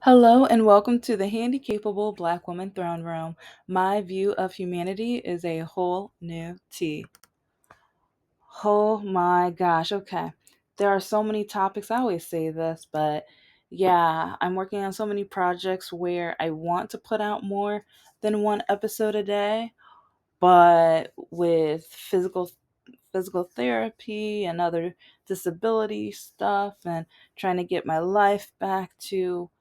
Hello and welcome to the Handicapable Black Woman Throne Room. My view of humanity is a whole new tea. Oh my gosh, okay. There are so many topics. I always say this, but yeah, I'm working on so many projects where I want to put out more than one episode a day, but with physical therapy and other disability stuff and trying to get my life back to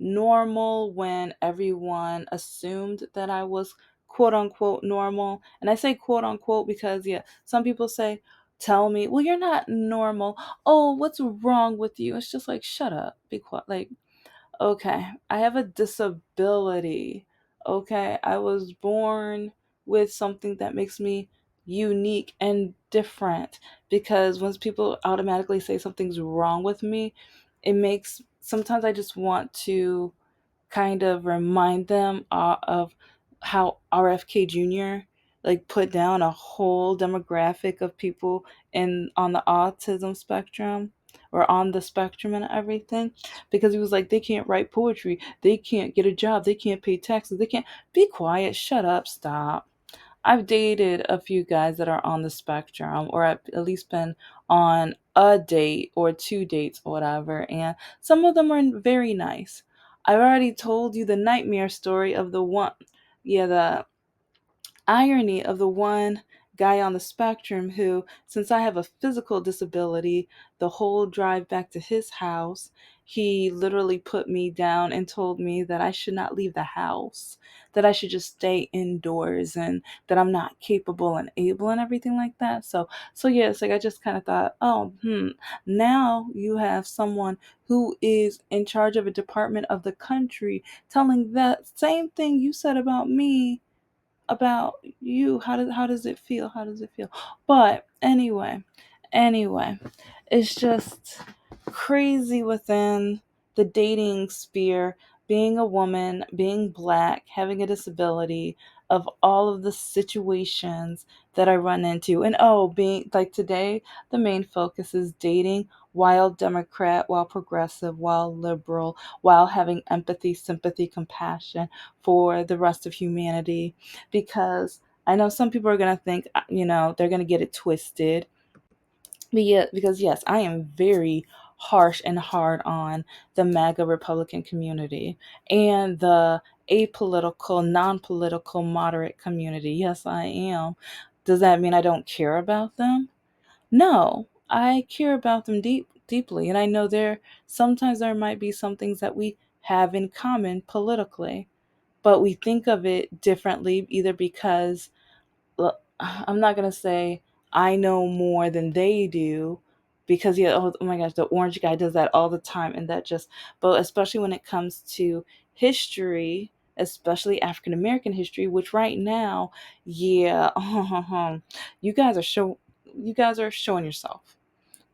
normal when everyone assumed that I was quote unquote normal. And I say quote unquote because, yeah, some people say, tell me, well, you're not normal. Oh, what's wrong with you? It's just like, shut up, be quiet. Like, okay, I have a disability. Okay, I was born with something that makes me unique and different because once people automatically say something's wrong with me, it makes sometimes I just want to kind of remind them of how RFK Jr. like put down a whole demographic of people in on the autism spectrum or on the spectrum and everything because he was like they can't write poetry, they can't get a job, they can't pay taxes, they can't be quiet, shut up, stop. I've dated a few guys that are on the spectrum, or I've at least been on a date or two dates or whatever, and some of them are very nice. I've already told you the nightmare story of the one, yeah, the irony of the one guy on the spectrum who, since I have a physical disability, the whole drive back to his house, he literally put me down and told me that I should not leave the house, that I should just stay indoors and that I'm not capable and able and everything like that. So yeah, it's like I just kind of thought, oh, now you have someone who is in charge of a department of the country telling that same thing you said about me about you. How does it feel? How does it feel? But anyway, it's just crazy within the dating sphere, being a woman, being black, having a disability, of all of the situations that I run into. And oh, being like today, the main focus is dating while Democrat, while progressive, while liberal, while having empathy, sympathy, compassion for the rest of humanity. Because I know some people are going to think, they're going to get it twisted, but yeah, because yes, I am very harsh and hard on the MAGA Republican community and the apolitical, non-political, moderate community. Yes, I am. Does that mean I don't care about them? No, I care about them deeply, and I know sometimes there might be some things that we have in common politically, but we think of it differently either because I'm not gonna say I know more than they do because yeah, oh my gosh, the orange guy does that all the time, and that just, but especially when it comes to history, especially African American history, which right now, yeah, you guys are show, you guys are showing yourself.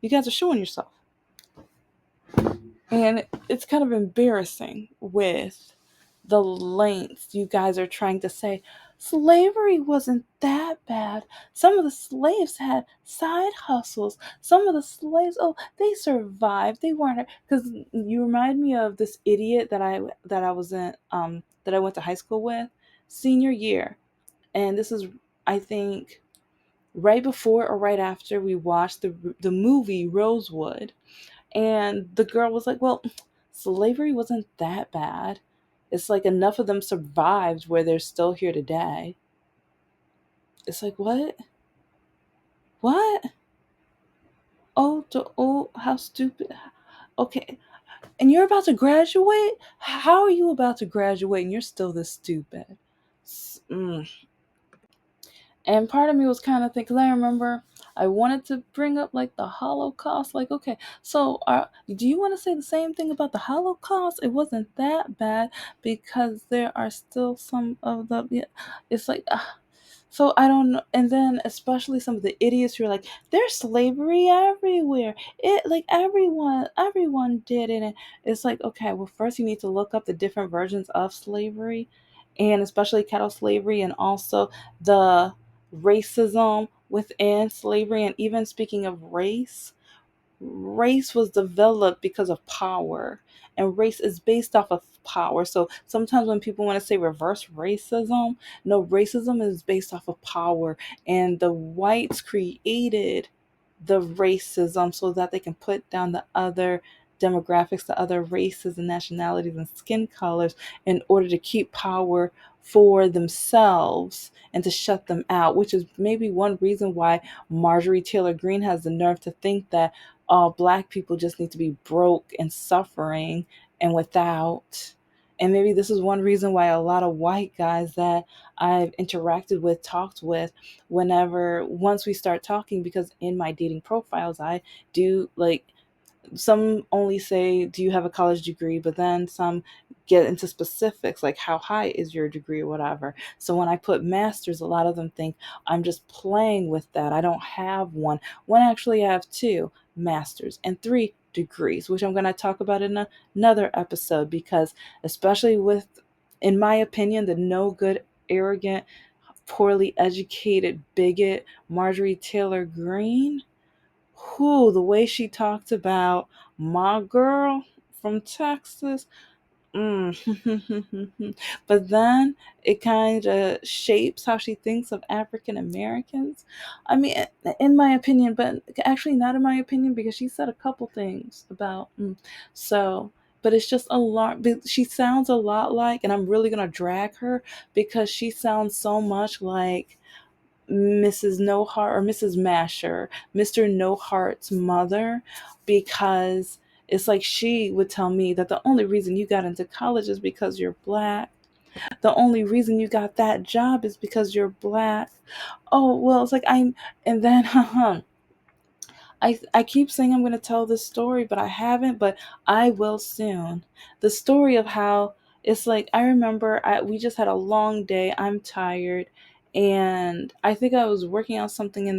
You guys are showing yourself. And it's kind of embarrassing with the lengths you guys are trying to say. Slavery wasn't that bad. Some of the slaves had side hustles. Some of the slaves, oh, they survived. They weren't, because you remind me of this idiot that I was in that I went to high school with senior year. And this is, I think, right before or right after we watched the movie Rosewood, and the girl was like, well, slavery wasn't that bad. It's like enough of them survived where they're still here today. It's like, what? What? Oh, how stupid. Okay. And you're about to graduate? How are you about to graduate and you're still this stupid? Mm. And part of me was kind of thinking, because I remember I wanted to bring up like the Holocaust. Like, okay, so do you want to say the same thing about the Holocaust? It wasn't that bad because there are still some of the, yeah, it's like, so I don't know. And then especially some of the idiots who are like, there's slavery everywhere. It like everyone did it. And it's like, okay, well, first you need to look up the different versions of slavery, and especially cattle slavery, and also the racism within slavery. And even speaking of race, race was developed because of power, and race is based off of power. So sometimes when people want to say reverse racism, no, racism is based off of power, and the whites created the racism so that they can put down the other demographics, the other races and nationalities and skin colors in order to keep power for themselves and to shut them out, which is maybe one reason why Marjorie Taylor Greene has the nerve to think that all black people just need to be broke and suffering and without. And maybe this is one reason why a lot of white guys that I've interacted with, talked with, whenever once we start talking, because in my dating profiles, I do like some only say, do you have a college degree? But then some get into specifics like how high is your degree or whatever. So when I put masters, a lot of them think I'm just playing with that. I don't have one. When actually I have two masters and three degrees, which I'm going to talk about in another episode, because especially with, in my opinion, the no good, arrogant, poorly educated bigot Marjorie Taylor Greene, who the way she talked about my girl from Texas. But then it kind of shapes how she thinks of African Americans. I mean, in my opinion, but actually not in my opinion, because she said a couple things about so. But it's just a lot. She sounds a lot like, and I'm really gonna drag her because she sounds so much like Mrs. No Heart or Mrs. Masher, Mr. No Heart's mother, because it's like she would tell me that the only reason you got into college is because you're black. The only reason you got that job is because you're black. Oh, well, it's like and then, I keep saying I'm going to tell this story, but I haven't, but I will soon. The story of how it's like, I remember we just had a long day. I'm tired. And I think I was working on something in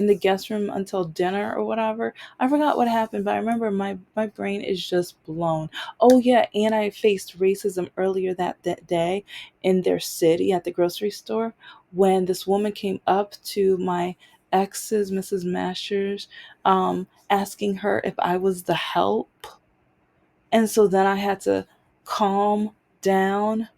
the guest room until dinner or whatever. I forgot what happened, but I remember my brain is just blown. Oh yeah, and I faced racism earlier that day in their city at the grocery store when this woman came up to my ex's, Mrs. Mashers, asking her if I was the help. And so then I had to calm down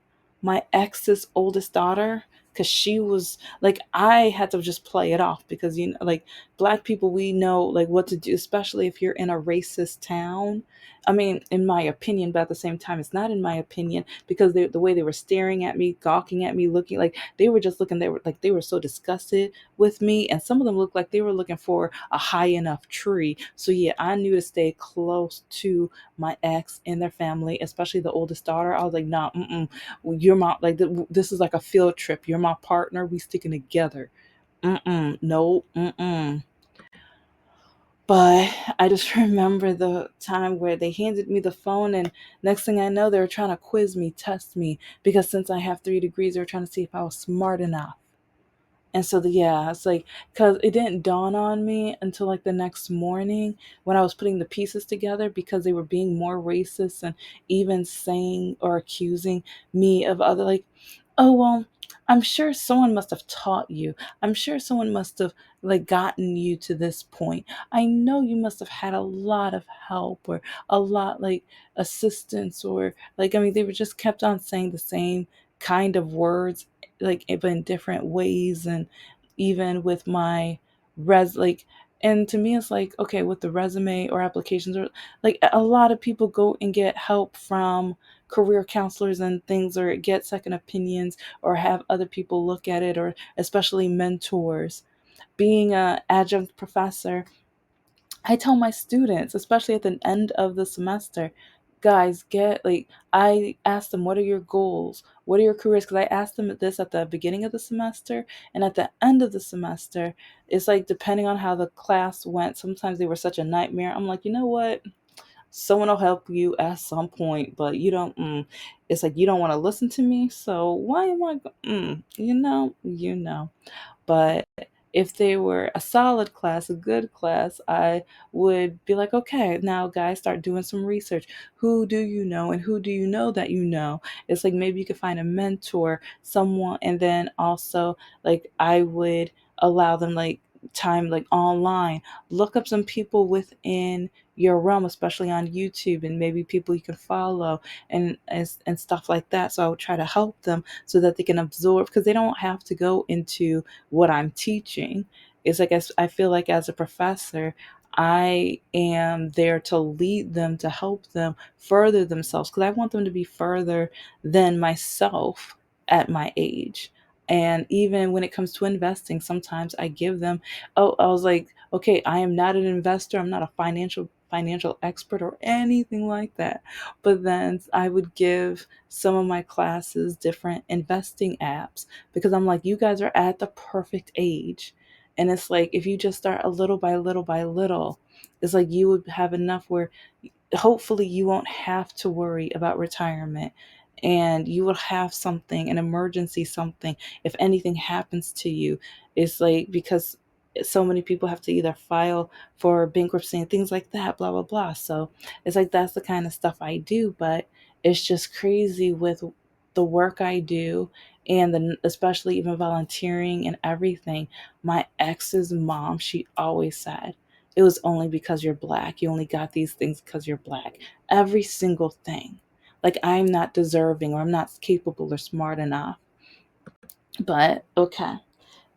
my ex's oldest daughter, because she was like, I had to just play it off because, you know, like black people, we know like what to do, especially if you're in a racist town. I mean, in my opinion, but at the same time, it's not in my opinion, because the way they were staring at me, gawking at me, looking like they were just looking, they were so disgusted with me. And some of them looked like they were looking for a high enough tree. So yeah, I knew to stay close to my ex and their family, especially the oldest daughter. I was like, nah, you're my, like, this is like a field trip. You're my partner. We sticking together. No. But I just remember the time where they handed me the phone, and next thing I know, they were trying to quiz me, test me, because since I have 3 degrees, they were trying to see if I was smart enough. And so yeah, it's like, because it didn't dawn on me until like the next morning when I was putting the pieces together, because they were being more racist and even saying or accusing me of other, like, oh, well, I'm sure someone must have taught you. I'm sure someone must have like gotten you to this point. I know you must have had a lot of help or a lot like assistance, or like, I mean, they were just kept on saying the same kind of words, like but in different ways. And even with my like, and to me it's like, okay, with the resume or applications, or like a lot of people go and get help from career counselors and things, or get second opinions, or have other people look at it, or especially mentors. Being a adjunct professor, I tell my students, especially at the end of the semester, guys, get like, I ask them, what are your goals? What are your careers? Because I asked them this at the beginning of the semester and at the end of the semester. It's like, depending on how the class went, sometimes they were such a nightmare. I'm like, you know what? Someone will help you at some point, but you don't. It's like you don't want to listen to me, so why am I? You know. But if they were a solid class, a good class, I would be like, okay, now guys, start doing some research. Who do you know, and who do you know that you know? It's like maybe you could find a mentor, someone, and then also like I would allow them like time like online. Look up some people within your realm, especially on YouTube, and maybe people you can follow and stuff like that. So I would try to help them so that they can absorb, because they don't have to go into what I'm teaching. It's like, as I feel like as a professor, I am there to lead them, to help them further themselves, because I want them to be further than myself at my age. And even when it comes to investing, sometimes I give them, oh, I was like, okay, I am not an investor. I'm not a financial expert or anything like that. But then I would give some of my classes different investing apps, because I'm like, you guys are at the perfect age. And it's like, if you just start a little by little by little, it's like you would have enough where hopefully you won't have to worry about retirement, and you will have something, an emergency something, if anything happens to you. It's like, because so many people have to either file for bankruptcy and things like that, blah blah blah. So it's like, that's the kind of stuff I do. But it's just crazy with the work I do, and especially even volunteering and everything. My ex's mom, she always said, it was only because you're black. You only got these things because you're black. Every single thing. Like, I'm not deserving, or I'm not capable or smart enough. But okay.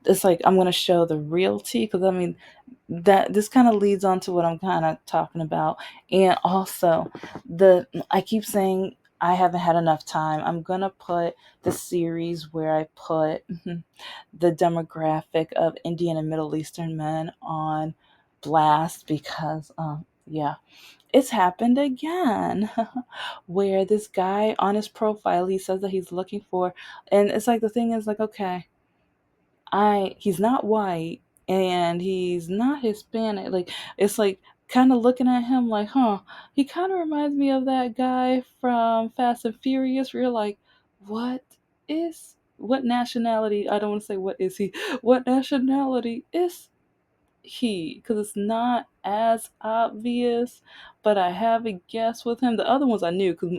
It's like, I'm going to show the realty, because I mean, that this kind of leads on to what I'm kind of talking about. And also, I keep saying I haven't had enough time. I'm going to put the series where I put the demographic of Indian and Middle Eastern men on blast, because yeah, it's happened again. Where this guy on his profile, he says that he's looking for, and it's like, the thing is like, okay, he's not white and he's not Hispanic. Like, it's like, kind of looking at him like, huh, he kind of reminds me of that guy from Fast and Furious, where you're like, what nationality? I don't want to say what is he. What nationality is he? Because it's not as obvious, but I have a guess with him. The other ones I knew, because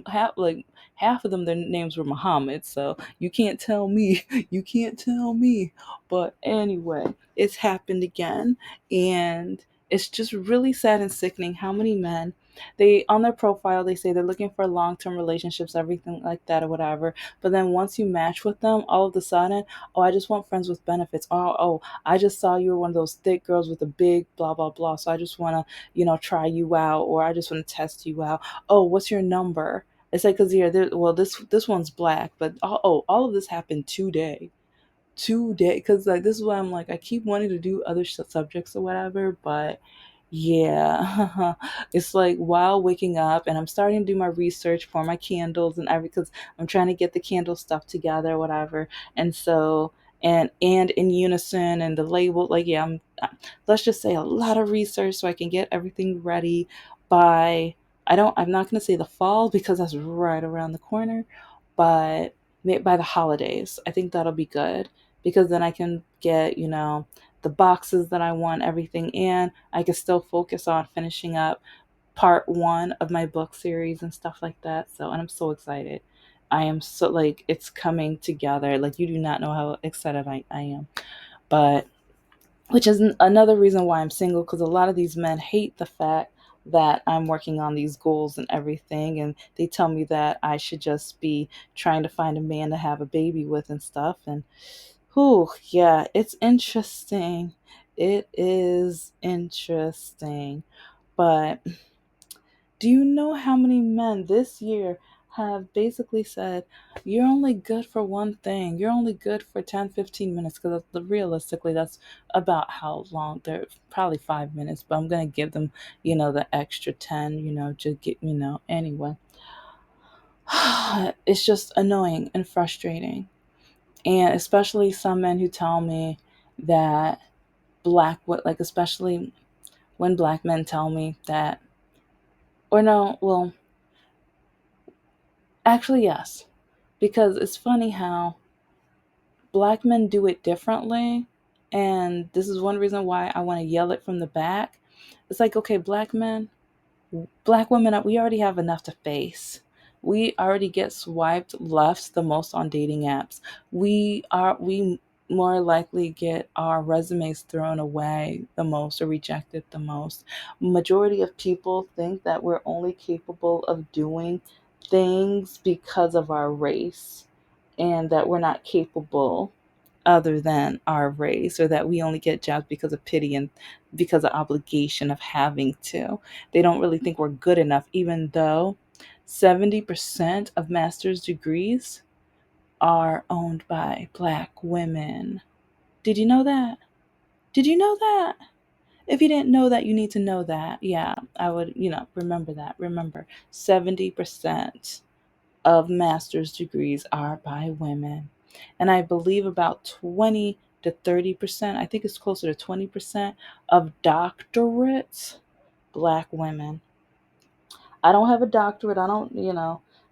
half of them, their names were Muhammad, so you can't tell me. You can't tell me. But anyway, it's happened again, and it's just really sad and sickening how many men, they, on their profile, they say they're looking for long-term relationships, everything like that or whatever. But then once you match with them, all of a sudden, oh, I just want friends with benefits. Oh, I just saw you were one of those thick girls with a big blah blah blah. So I just want to, try you out, or I just want to test you out. Oh, what's your number? It's like, cause well, this one's black, but all of this happened today, because like, this is why I'm like, I keep wanting to do other subjects or whatever. But yeah, it's like, while waking up, and I'm starting to do my research for my candles and every, because I'm trying to get the candle stuff together or whatever. And so, and in unison, and the label, like, yeah, let's just say, a lot of research so I can get everything ready by, I'm not going to say the fall, because that's right around the corner, but by the holidays. I think that'll be good, because then I can get, the boxes that I want, everything in. I can still focus on finishing up part one of my book series and stuff like that. So, and I'm so excited. I am so, like, it's coming together. Like, you do not know how excited I am. But, which is another reason why I'm single, because a lot of these men hate the fact that I'm working on these goals and everything, and they tell me that I should just be trying to find a man to have a baby with and stuff. And whew, yeah, it's interesting. It is interesting. But do you know how many men this year have basically said, you're only good for one thing? You're only good for 10, 15 minutes, because realistically, that's about how long. They're probably 5 minutes, but I'm going to give them, the extra 10, to get, anyway. It's just annoying and frustrating. And especially some men who tell me that what, like, especially when black men tell me that, or no, well, actually, yes. Because it's funny how black men do it differently. And this is one reason why I want to yell it from the back. It's like, okay, black men, black women, we already have enough to face. We already get swiped left the most on dating apps. We more likely get our resumes thrown away the most or rejected the most. Majority of people think that we're only capable of doing things because of our race, and that we're not capable other than our race, or that we only get jobs because of pity and because of obligation of having to. They don't really think we're good enough, even though 70% of master's degrees are owned by Black women. Did you know that? Did you know that? If you didn't know that, you need to know that. Yeah, I would, remember that. Remember, 70% of master's degrees are by women. And I believe about 20 to 30%, I think it's closer to 20% of doctorates, Black women. I don't have a doctorate. I don't,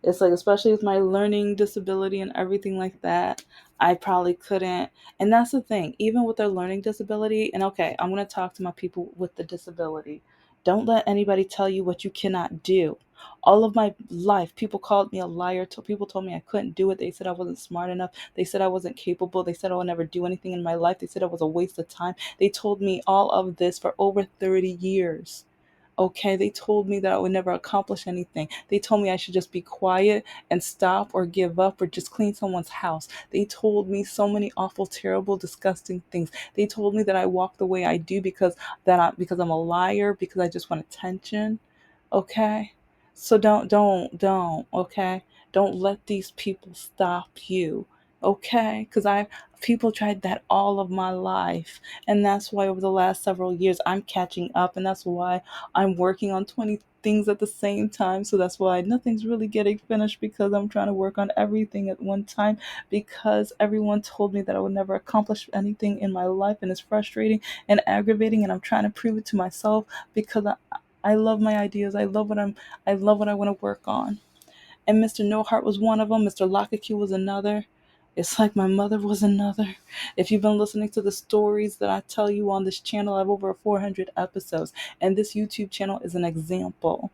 it's like, especially with my learning disability and everything like that, I probably couldn't. And that's the thing, even with their learning disability, and okay, I'm going to talk to my people with the disability. Don't let anybody tell you what you cannot do. All of my life, people called me a liar. People told me I couldn't do it. They said I wasn't smart enough. They said I wasn't capable. They said I would never do anything in my life. They said I was a waste of time. They told me all of this for over 30 years. Okay, they told me that I would never accomplish anything. They told me I should just be quiet and stop or give up or just clean someone's house. They told me so many awful, terrible, disgusting things. They told me that I walk the way I do because I'm a liar, because I just want attention. Okay? So don't, okay? Don't let these people stop you. Okay? Because I people tried that all of my life. And that's why over the last several years I'm catching up, and that's why I'm working on 20 things at the same time. So that's why nothing's really getting finished, because I'm trying to work on everything at one time, because everyone told me that I would never accomplish anything in my life, and it's frustrating and aggravating, and I'm trying to prove it to myself, because I love my ideas. I love what I want to work on. And Mr. No Heart was one of them. Mr. Lockacue was another. It's like my mother was another. If you've been listening to the stories that I tell you on this channel, I have over 400 episodes, and this YouTube channel is an example.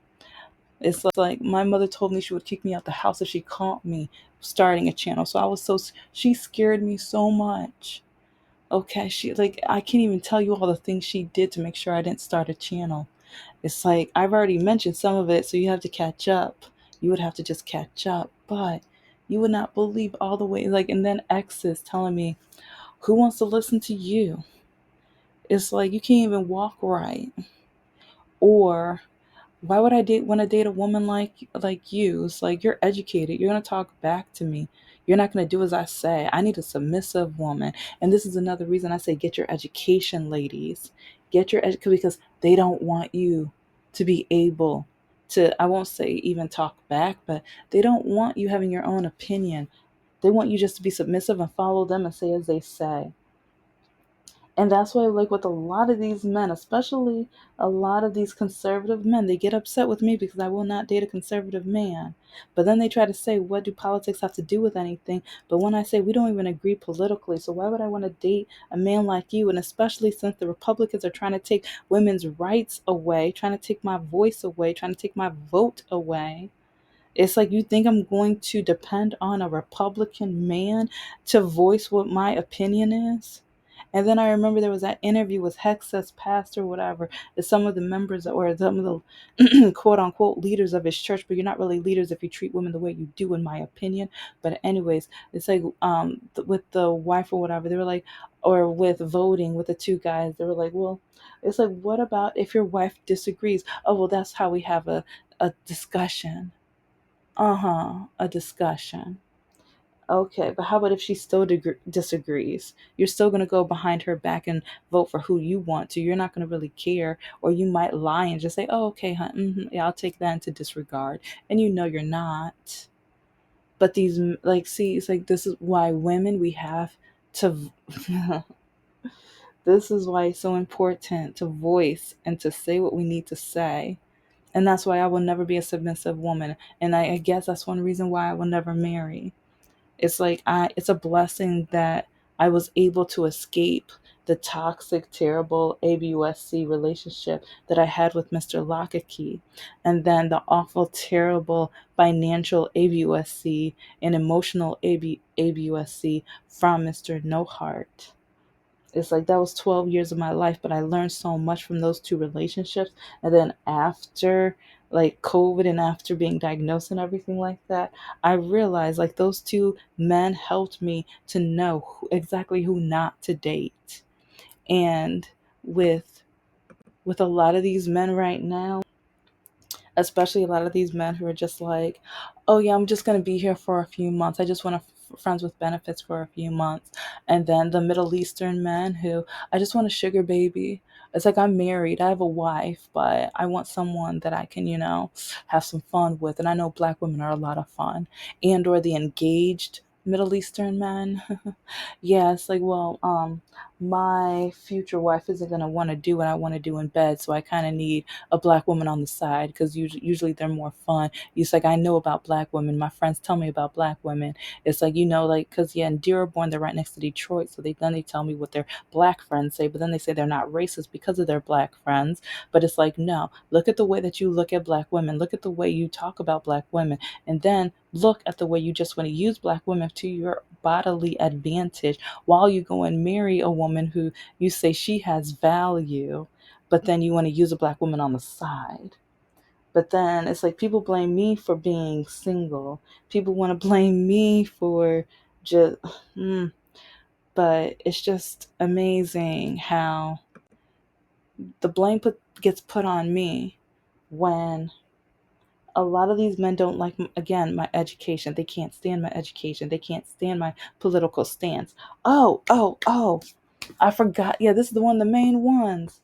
It's like my mother told me she would kick me out the house if she caught me starting a channel. So she scared me so much. Okay, I can't even tell you all the things she did to make sure I didn't start a channel. It's like I've already mentioned some of it, so you have to catch up. You would have to just catch up, but you would not believe all the way. And then exes telling me, "Who wants to listen to you?" It's like you can't even walk right. Or why would I want to date a woman like you? It's like, you're educated. You're gonna talk back to me. You're not gonna do as I say. I need a submissive woman. And this is another reason I say get your education, ladies. Get your education, because they don't want you to be able to, I won't say even talk back, but they don't want you having your own opinion. They want you just to be submissive and follow them and say as they say. And that's why, like, with a lot of these men, especially a lot of these conservative men, they get upset with me because I will not date a conservative man. But then they try to say, what do politics have to do with anything? But when I say we don't even agree politically, so why would I want to date a man like you? And especially since the Republicans are trying to take women's rights away, trying to take my voice away, trying to take my vote away. It's like, you think I'm going to depend on a Republican man to voice what my opinion is? And then I remember there was that interview with Hexas pastor, whatever, that some of the members or some of the quote unquote leaders of his church, but you're not really leaders if you treat women the way you do, in my opinion. But anyways, it's like with the wife or whatever, they were like, or with voting with the two guys, they were like, well, it's like, what about if your wife disagrees? Oh, well, that's how we have a discussion. A discussion. Okay, but how about if she still disagrees? You're still going to go behind her back and vote for who you want to. You're not going to really care, or you might lie and just say, "Oh, okay, huh, yeah, I'll take that into disregard," and you know you're not. But these, like, see, it's like, this is why women, we have to. This is why it's so important to voice and to say what we need to say. And that's why I will never be a submissive woman. And I guess that's one reason why I will never marry. It's like, it's a blessing that I was able to escape the toxic, terrible ABUSC relationship that I had with Mr. Lockakey, and then the awful, terrible financial ABUSC and emotional ABUSC from Mr. No Heart. It's like that was 12 years of my life, but I learned so much from those two relationships. And then after like COVID and after being diagnosed and everything like that, I realized like those two men helped me to know exactly who not to date. And with with a lot of these men right now, especially a lot of these men who are just like, oh yeah, I'm just going to be here for a few months. I just want to friends with benefits for a few months. And then the Middle Eastern men who, I just want a sugar baby. It's like I'm married, I have a wife, but I want someone that I can, have some fun with. And I know black women are a lot of fun. And or the engaged Middle Eastern men. Yeah, it's like, well, my future wife isn't gonna want to do what I want to do in bed, so I kind of need a black woman on the side because usually they're more fun. It's like I know about black women. My friends tell me about black women. It's like like because yeah, in Dearborn they're right next to Detroit, so they tell me what their black friends say, but then they say they're not racist because of their black friends. But it's like no, look at the way that you look at black women. Look at the way you talk about black women, and then look at the way you just want to use black women to your bodily advantage while you go and marry a woman who you say she has value, but then you want to use a black woman on the side. But then it's like people blame me for being single. People want to blame me for just, mm, but it's just amazing how the blame gets put on me when a lot of these men don't like, again, my education. They can't stand my education. They can't stand my political stance. Oh, I forgot. Yeah, this is the one, the main ones.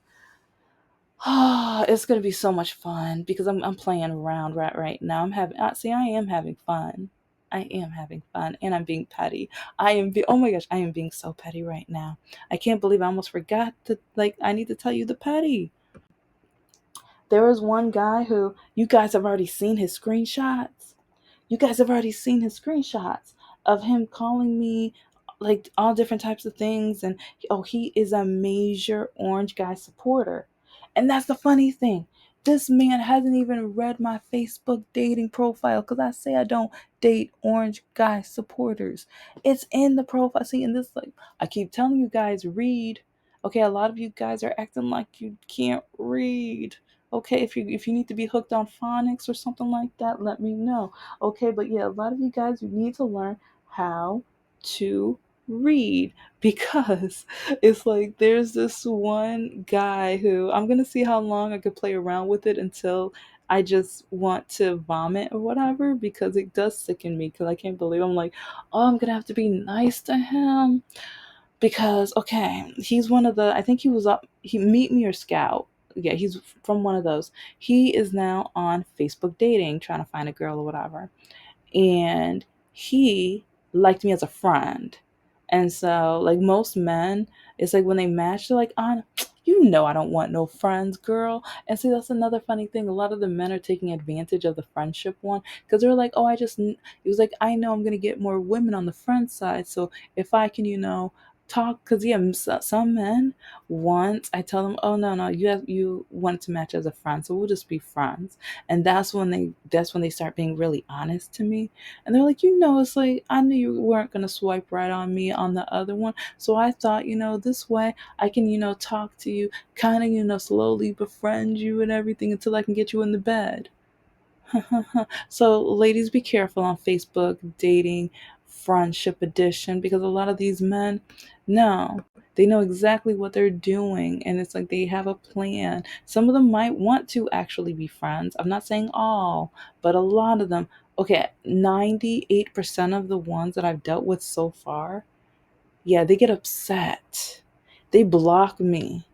Ah, it's gonna be so much fun because I'm playing around right now. I'm having see, I am having fun. I am having fun, and I'm being petty. Oh my gosh, I am being so petty right now. I can't believe I almost forgot to like. I need to tell you the petty. There was one guy who you guys have already seen his screenshots. You guys have already seen his screenshots of him calling me like all different types of things. And oh, he is a major Orange Guy supporter. And that's the funny thing. This man hasn't even read my Facebook dating profile because I say I don't date Orange Guy supporters. It's in the profile. See, and this, like, I keep telling you guys, read. Okay, a lot of you guys are acting like you can't read. Okay, if you need to be hooked on phonics or something like that, let me know. Okay, but yeah, a lot of you guys, you need to learn how to read because it's like there's this one guy who I'm gonna see how long I could play around with it until I just want to vomit or whatever because it does sicken me because I can't believe I'm like, oh, I'm gonna have to be nice to him because okay, he's one of the I think he was up he Meet Me or Scout. Yeah, he's from one of those. He is now on Facebook dating, trying to find a girl or whatever, and he liked me as a friend. And so, like most men, it's like when they match, they're like, "On, I don't want no friends, girl." And see, that's another funny thing. A lot of the men are taking advantage of the friendship one because they're like, "Oh, He was like, "I know I'm gonna get more women on the friend side, so if I can, talk." Because yeah, some men want. I tell them, "Oh no, you want to match as a friend, so we'll just be friends." And that's when they start being really honest to me, and they're like, it's like I knew you weren't gonna swipe right on me on the other one, so I thought, this way I can, talk to you, kind of, slowly befriend you and everything until I can get you in the bed. So, ladies, be careful on Facebook dating friendship edition because a lot of these men, no, they know exactly what they're doing, and it's like they have a plan. Some of them might want to actually be friends. I'm not saying all, but a lot of them. Okay, 98% of the ones that I've dealt with so far, yeah, they get upset. They block me.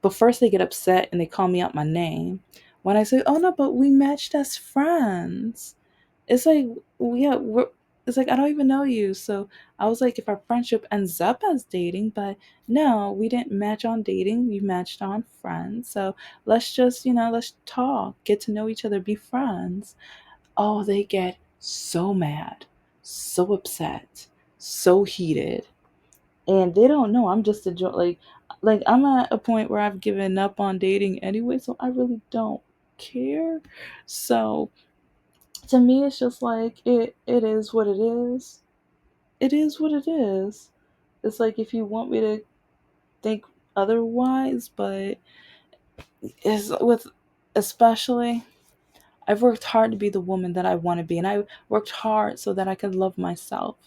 But first they get upset and they call me out my name. When I say, "Oh no, but we matched as friends." It's like, yeah, it's like I don't even know you. So I was like, if our friendship ends up as dating, but no, we didn't match on dating. We matched on friends. So let's just, let's talk, get to know each other, be friends. Oh, they get so mad, so upset, so heated. and they don't know I'm just a like I'm at a point where I've given up on dating anyway, so I really don't care. So to me it's just like it is what it is. It is what it is. It's like if you want me to think otherwise, but is with especially I've worked hard to be the woman that I want to be, and I worked hard so that I could love myself.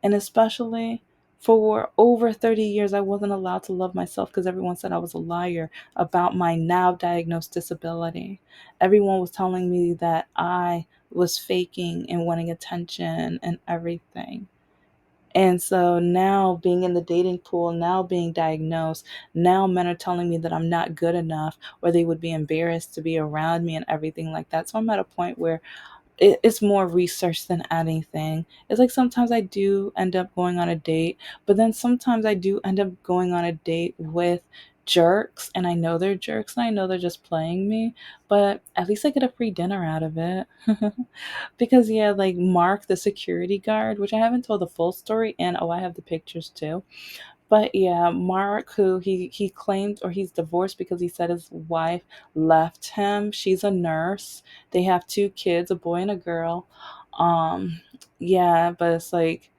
And especially for over 30 years, I wasn't allowed to love myself because everyone said I was a liar about my now diagnosed disability. Everyone was telling me that I was faking and wanting attention and everything. And so now being in the dating pool, now being diagnosed, now men are telling me that I'm not good enough or they would be embarrassed to be around me and everything like that. So I'm at a point where it's more research than anything. It's like sometimes I do end up going on a date, but then sometimes I do end up going on a date with jerks, and I know they're jerks and I know they're just playing me, but at least I get a free dinner out of it. Because yeah, like Mark the security guard, which I haven't told the full story, and oh, I have the pictures too. But yeah, Mark, who he claimed, or he's divorced because he said his wife left him. She's a nurse. They have two kids, a boy and a girl. Yeah, but it's like,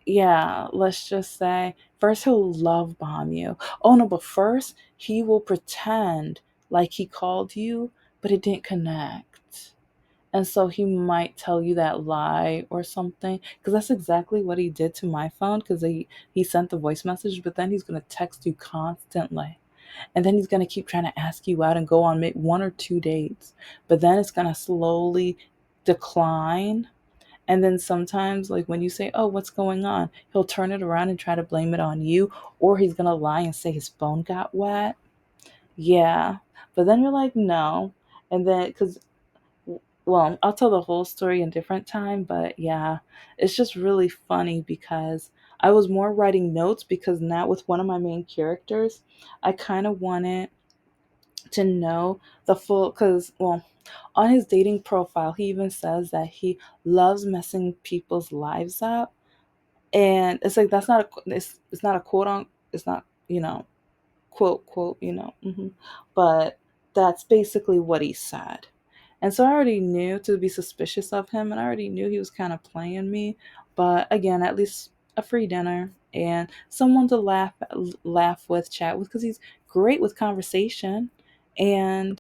yeah, let's just say first he'll love bomb you. Oh no, but first he will pretend like he called you, but it didn't connect. And so he might tell you that lie or something, because that's exactly what he did to my phone. Because he sent the voice message, but then he's gonna text you constantly, and then he's gonna keep trying to ask you out and go on maybe 1 or 2 dates, but then it's gonna slowly decline. And then sometimes, like when you say, "Oh, what's going on?" he'll turn it around and try to blame it on you, or he's gonna lie and say his phone got wet. Yeah, but then you're like, no, and then because well, I'll tell the whole story in different time, but yeah, it's just really funny because I was more writing notes because now with one of my main characters, I kind of wanted to know the full because well, on his dating profile, he even says that he loves messing people's lives up, and it's like that's not it's not a quote on it's not quote quote but that's basically what he said. And so I already knew to be suspicious of him, and I already knew he was kind of playing me. But again, at least a free dinner and someone to laugh with, chat with, because he's great with conversation. And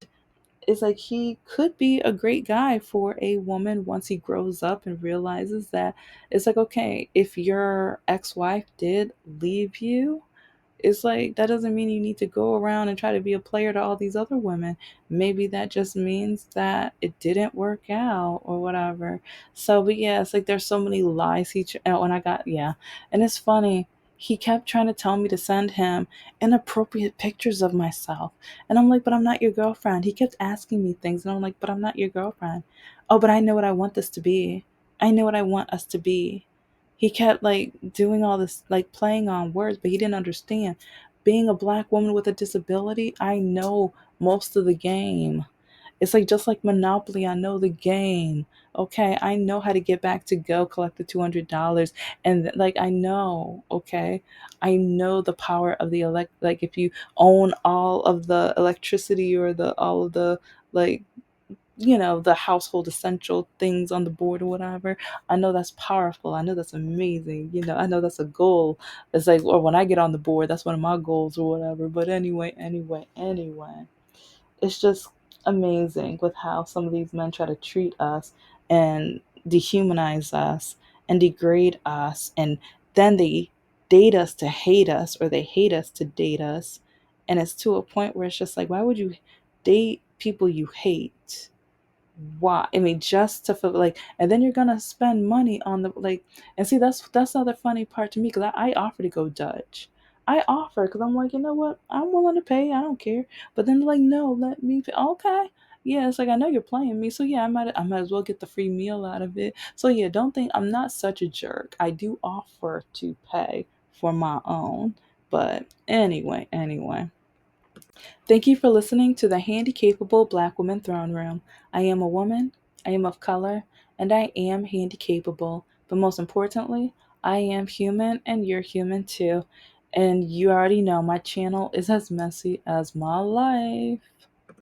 it's like he could be a great guy for a woman once he grows up and realizes that it's like, okay, if your ex-wife did leave you, it's like that doesn't mean you need to go around and try to be a player to all these other women. Maybe that just means that it didn't work out or whatever. So, but yeah, it's like there's so many lies when I got yeah, and it's funny. He kept trying to tell me to send him inappropriate pictures of myself. And I'm like, but I'm not your girlfriend. He kept asking me things, and I'm like, but I'm not your girlfriend. Oh, but I know what I want this to be. I know what I want us to be. He kept like doing all this, like playing on words, but he didn't understand. Being a black woman with a disability, I know most of the game. It's like just like Monopoly, I know the game. Okay, I know how to get back to go collect the $200, and like I know. Okay, I know the power of the like if you own all of the electricity or the all of the like the household essential things on the board or whatever. I know that's powerful. I know that's amazing. I know that's a goal. It's like, or when I get on the board, that's one of my goals or whatever. But anyway, it's just amazing with how some of these men try to treat us and dehumanize us and degrade us. And then they date us to hate us, or they hate us to date us. And it's to a point where it's just like, why would you date people you hate? Why? I mean, just to feel like, and then you're gonna spend money on the like, and see, that's the other funny part to me because I offer to go Dutch. I offer because I'm like, you know what? I'm willing to pay. I don't care. But then they're like, no, let me pay. Okay. Yeah, it's like I know you're playing me, so yeah, I might as well get the free meal out of it. So yeah, don't think I'm not such a jerk. I do offer to pay for my own. But anyway. Thank you for listening to the Handicapable Black Woman Throne Room. I am a woman, I am of color, and I am handicapable. But most importantly, I am human and you're human too. And you already know my channel is as messy as my life.